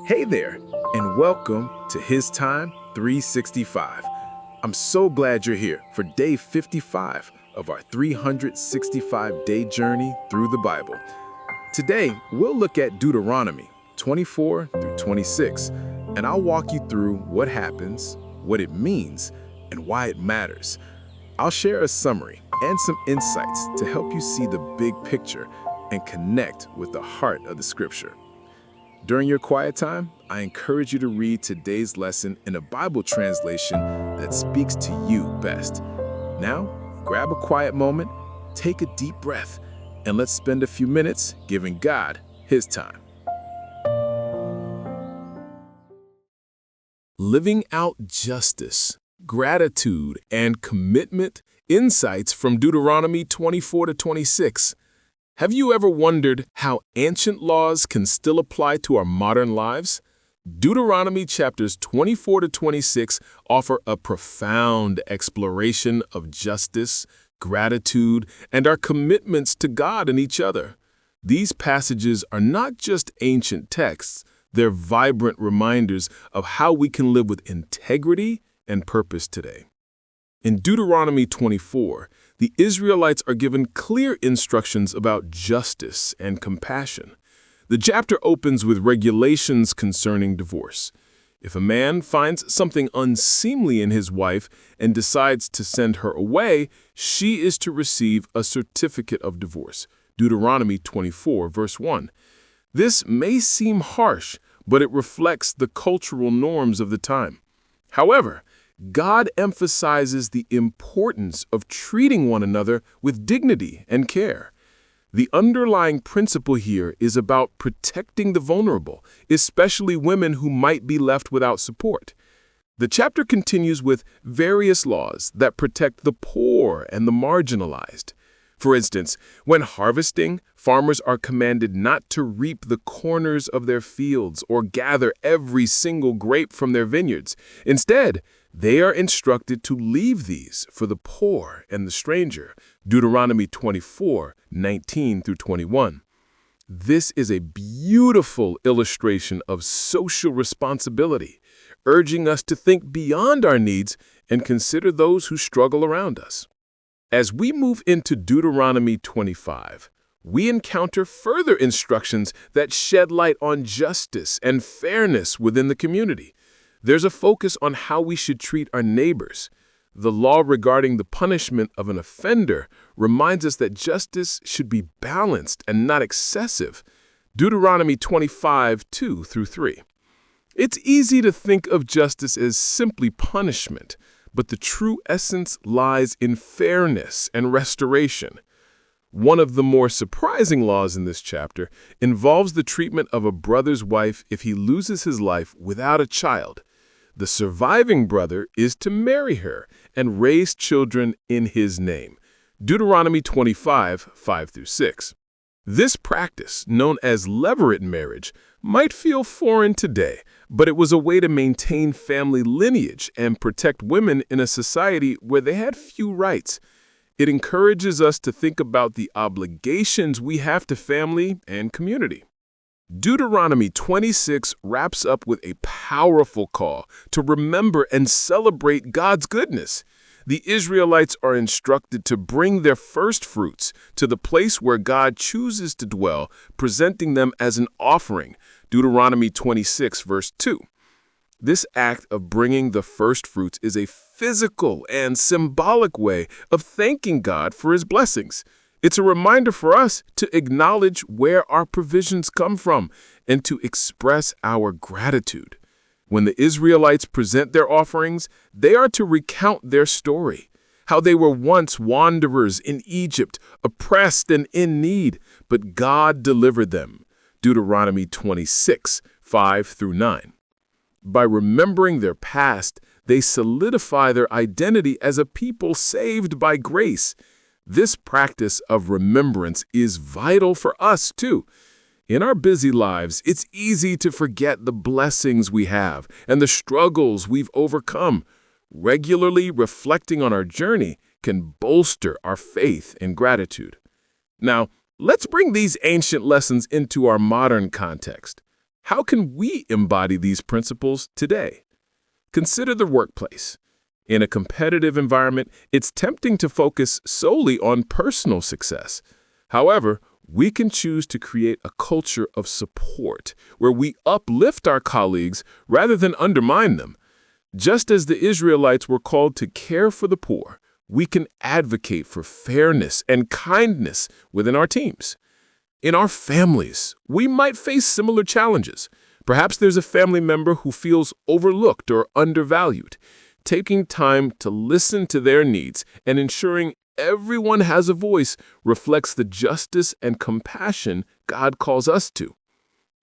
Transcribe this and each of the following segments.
Hey there, and welcome to HisTime365. I'm so glad you're here for day 55 of our 365-day journey through the Bible. Today, we'll look at Deuteronomy 24 through 26, and I'll walk you through what happens, what it means, and why it matters. I'll share a summary and some insights to help you see the big picture and connect with the heart of the scripture. During your quiet time, I encourage you to read today's lesson in a Bible translation that speaks to you best. Now, grab a quiet moment, take a deep breath, and let's spend a few minutes giving God His time. Living out justice, gratitude, and commitment. Insights from Deuteronomy 24 to 26. Have you ever wondered how ancient laws can still apply to our modern lives? Deuteronomy chapters 24 to 26 offer a profound exploration of justice, gratitude, and our commitments to God and each other. These passages are not just ancient texts, they're vibrant reminders of how we can live with integrity and purpose today. In Deuteronomy 24, the Israelites are given clear instructions about justice and compassion. The chapter opens with regulations concerning divorce. If a man finds something unseemly in his wife and decides to send her away, she is to receive a certificate of divorce. Deuteronomy 24, verse 1. This may seem harsh, but it reflects the cultural norms of the time. However, God emphasizes the importance of treating one another with dignity and care. The underlying principle here is about protecting the vulnerable, especially women who might be left without support. The chapter continues with various laws that protect the poor and the marginalized. For instance, when harvesting, farmers are commanded not to reap the corners of their fields or gather every single grape from their vineyards. Instead, they are instructed to leave these for the poor and the stranger. Deuteronomy 24, 19 through 21. This is a beautiful illustration of social responsibility, urging us to think beyond our needs and consider those who struggle around us. As we move into Deuteronomy 25, we encounter further instructions that shed light on justice and fairness within the community. There's a focus on how we should treat our neighbors. The law regarding the punishment of an offender reminds us that justice should be balanced and not excessive. Deuteronomy 25, 2 through 3. It's easy to think of justice as simply punishment, but the true essence lies in fairness and restoration. One of the more surprising laws in this chapter involves the treatment of a brother's wife if he loses his life without a child. The surviving brother is to marry her and raise children in his name. Deuteronomy 25, 5 through 6. This practice, known as levirate marriage, might feel foreign today, but it was a way to maintain family lineage and protect women in a society where they had few rights. It encourages us to think about the obligations we have to family and community. Deuteronomy 26 wraps up with a powerful call to remember and celebrate God's goodness. The Israelites are instructed to bring their first fruits to the place where God chooses to dwell, presenting them as an offering. Deuteronomy 26, verse 2. This act of bringing the first fruits is a physical and symbolic way of thanking God for His blessings. It's a reminder for us to acknowledge where our provisions come from and to express our gratitude. When the Israelites present their offerings, they are to recount their story, how they were once wanderers in Egypt, oppressed and in need, but God delivered them. Deuteronomy 26, 5 through 9. By remembering their past, they solidify their identity as a people saved by grace. This practice of remembrance is vital for us, too. In our busy lives, it's easy to forget the blessings we have and the struggles we've overcome. Regularly reflecting on our journey can bolster our faith and gratitude. Now, let's bring these ancient lessons into our modern context. How can we embody these principles today? Consider the workplace. In a competitive environment, it's tempting to focus solely on personal success. However, we can choose to create a culture of support where we uplift our colleagues rather than undermine them. Just as the Israelites were called to care for the poor, we can advocate for fairness and kindness within our teams. In our families, we might face similar challenges. Perhaps there's a family member who feels overlooked or undervalued. Taking time to listen to their needs and ensuring everyone has a voice reflects the justice and compassion God calls us to.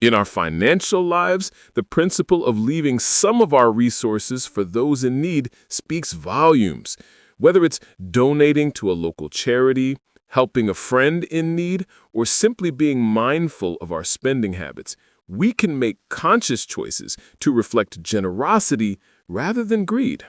In our financial lives, the principle of leaving some of our resources for those in need speaks volumes. Whether it's donating to a local charity, helping a friend in need, or simply being mindful of our spending habits, we can make conscious choices to reflect generosity rather than greed.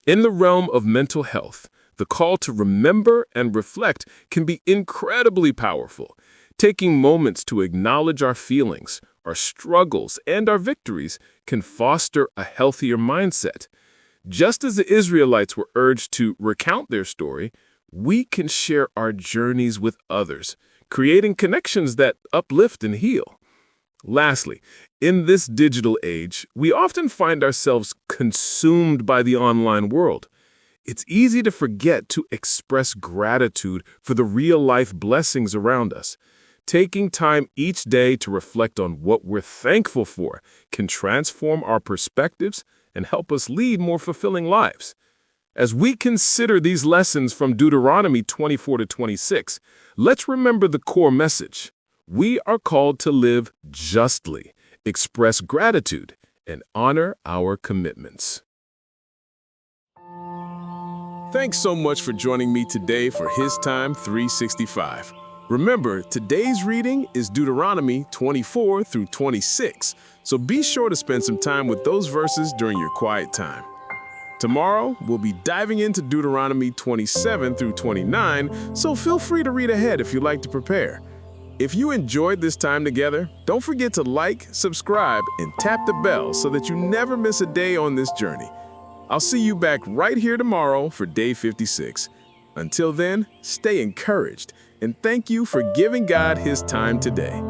In the realm of mental health, the call to remember and reflect can be incredibly powerful. Taking moments to acknowledge our feelings, our struggles, and our victories can foster a healthier mindset. Just as the Israelites were urged to recount their story, we can share our journeys with others, creating connections that uplift and heal. Lastly, in this digital age, we often find ourselves consumed by the online world. It's easy to forget to express gratitude for the real-life blessings around us. Taking time each day to reflect on what we're thankful for can transform our perspectives and help us lead more fulfilling lives. As we consider these lessons from Deuteronomy 24-26, let's remember the core message. We are called to live justly, express gratitude, and honor our commitments. Thanks so much for joining me today for HisTime365. Remember, today's reading is Deuteronomy 24-26, so be sure to spend some time with those verses during your quiet time. Tomorrow, we'll be diving into Deuteronomy 27-29, so feel free to read ahead if you'd like to prepare. If you enjoyed this time together, don't forget to like, subscribe, and tap the bell so that you never miss a day on this journey. I'll see you back right here tomorrow for day 56. Until then, stay encouraged, and thank you for giving God His time today.